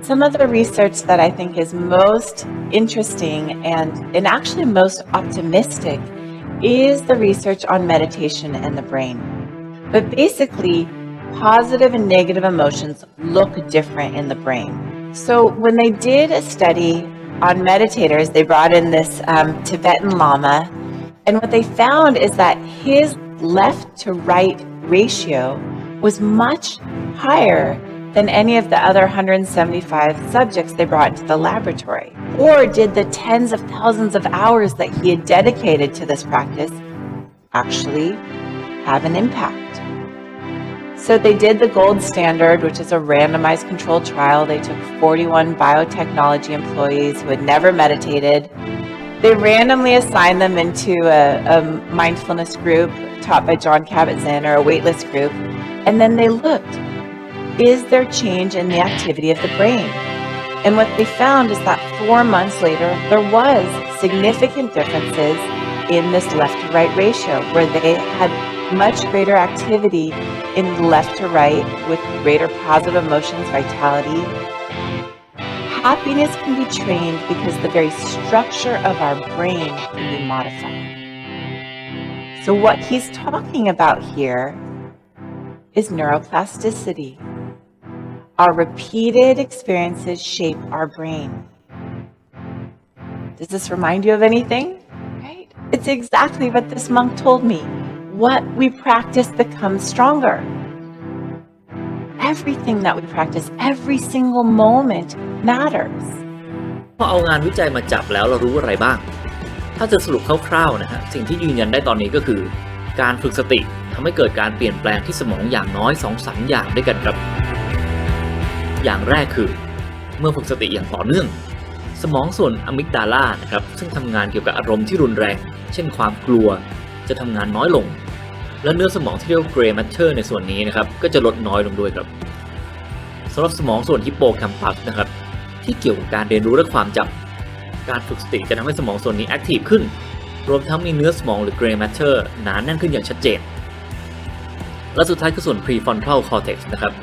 Some of the research that I think is most interesting and actually most optimistic is the research on meditation and the brain. But basically, positive and negative emotions look different in the brain. So when they did a study on meditators, they brought in this Tibetan Lama, and what they found is that his left to right ratio was much higher than any of the other 175 subjects they brought into the laboratory. Or did the tens of thousands of hours that he had dedicated to this practice actually have an impact? So they did the gold standard, which is a randomized controlled trial. They took 41 biotechnology employees who had never meditated. They randomly assigned them into a mindfulness group taught by John Kabat-Zinn, or a waitlist group. And then they looked, is there change in the activity of the brain? And what they found is that 4 months later, there was significant differences in this left to right ratio, where they had much greater activity in left to right with greater positive emotions, vitality. Happiness can be trained because the very structure of our brain can be modified. So what he's talking about here is neuroplasticity. Our repeated experiences shape our brain. Does this remind you of anything? Right? It's exactly what this monk told me. What we practice becomes stronger. Everything that we practice, every single moment matters. พอเอางานวิจัยมาจับแล้วเรารู้อะไรบ้างถ้าจะสรุปคร่าวๆนะฮะสิ่งที่ยืนยันได้ตอนนี้ก็คือการฝึกสติทำให้เกิดการเปลี่ยนแปลงที่สมองอย่างน้อย 2-3 อย่างด้วยกันครับอย่างแรกคือเมื่อฝึกสติอย่างต่อเนื่องสมองส่วนอะมิกดาลานะครับซึ่งทำงานเกี่ยวกับอารมณ์ที่รุนแรงเช่นความกลัวจะทำงานน้อยลงและเนื้อสมองที่เรียกว่า gray matter ในส่วนนี้นะครับก็จะลดน้อยลงด้วยครับสำหรับสมองส่วนฮิปโปแคมปัสนะครับที่เกี่ยวกับการเรียนรู้และความจำการฝึกสติจะทำให้สมองส่วนนี้แอคทีฟขึ้นรวมทั้งมีเนื้อสมองหรือ gray matter หนาแน่นขึ้นอย่างชัดเจนและสุดท้ายคือส่วน prefrontal cortex นะครับ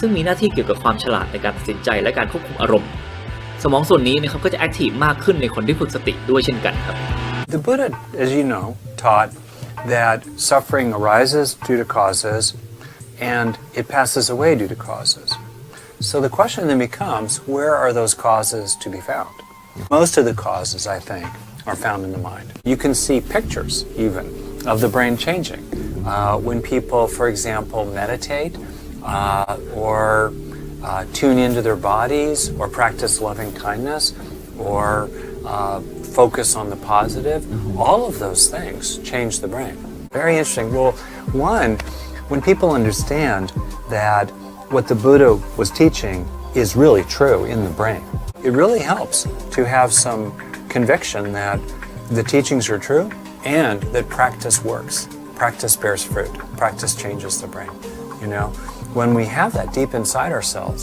ซึ่งมีหน้าที่เกี่ยวกับความฉลาดในการตัดสินใจและการควบคุมอารมณ์สมองส่วนนี้นะครับก็จะแอคทีฟมากขึ้นในคนที่ฝึกสติด้วยเช่นกันครับ The Buddha, as you know, taught that suffering arises due to causes and it passes away due to causes. So the question then becomes, where are those causes to be found? Most of the causes, I think, are found in the mind. You can see pictures even of the brain changing. When people, for example, meditate or tune into their bodies or practice loving kindness or focus on the positive, all of those things change the brain. Very interesting. Well, one, when people understand that what the Buddha was teaching is really true in the brain, it really helps to have some conviction that the teachings are true and that practice works. Practice bears fruit. Practice changes the brain. You know, when we have that deep inside ourselves,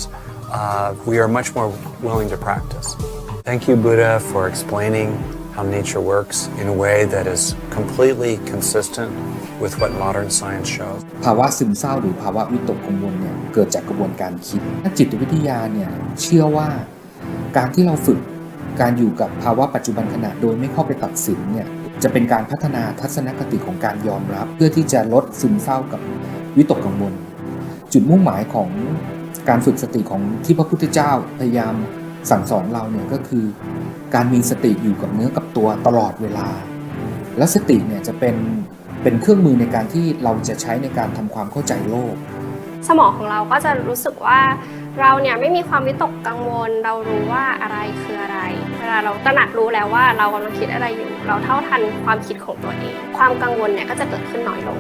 we are much more willing to practice. Thank you, Buddha, for explaining how nature works in a way that is completely consistent with what modern science shows. ภาวะซึมเศร้าหรือภาวะวิตกกังวลเนี่ยเกิดจากกระบวนการคิดนักจิตวิทยาเนี่ยเชื่อว่าการที่เราฝึกการอยู่กับภาวะปัจจุบันขณะโดยไม่เข้าไปตัดสินเนี่ยจะเป็นการพัฒนาทัศนคติของการยอมรับเพื่อที่จะลดซึมเศร้ากับวิตกกังวลจุดมุ่งหมายของการฝึกสติของที่พระพุทธเจ้าพยายามสั่งสอนเราเนี่ยก็คือการมีสติอยู่กับเนื้อกับตัวตลอดเวลาและสติเนี่ยจะเป็นเครื่องมือในการที่เราจะใช้ในการทำความเข้าใจโลกสมองของเราก็จะรู้สึกว่าเราเนี่ยไม่มีความวิตกกังวลเรารู้ว่าอะไรคืออะไรเวลาเราตระหนักรู้แล้วว่าเรากำลังคิดอะไรอยู่เราเท่าทันความคิดของตัวเองความกังวลเนี่ยก็จะเกิดขึ้นน้อยลง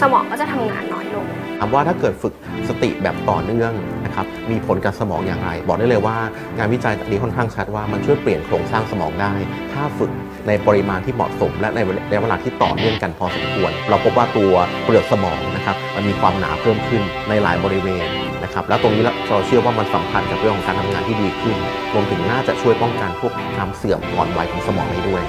สมองก็จะทำงานน้อยลงถามว่าถ้าเกิดฝึกสติแบบต่อเนื่องนะครับมีผลกับสมองอย่างไรบอกได้เลยว่างานวิจัยนี้ค่อนข้างชัดว่ามันช่วยเปลี่ยนโครงสร้างสมองได้ถ้าฝึกในปริมาณที่เหมาะสมและในระยะเวลาที่ต่อเนื่องกันพอสมควรเราพบว่าตัวเปลือกสมองนะครับมันมีความหนาเพิ่มขึ้นในหลายบริเวณนะครับแล้วตรงนี้เราเชื่อว่ามันสัมพันธ์กับเรื่องของการทำงานที่ดีขึ้นรวมถึงน่าจะช่วยป้องกันพวกความเสื่อมก่อนวัยของสมองได้ด้วย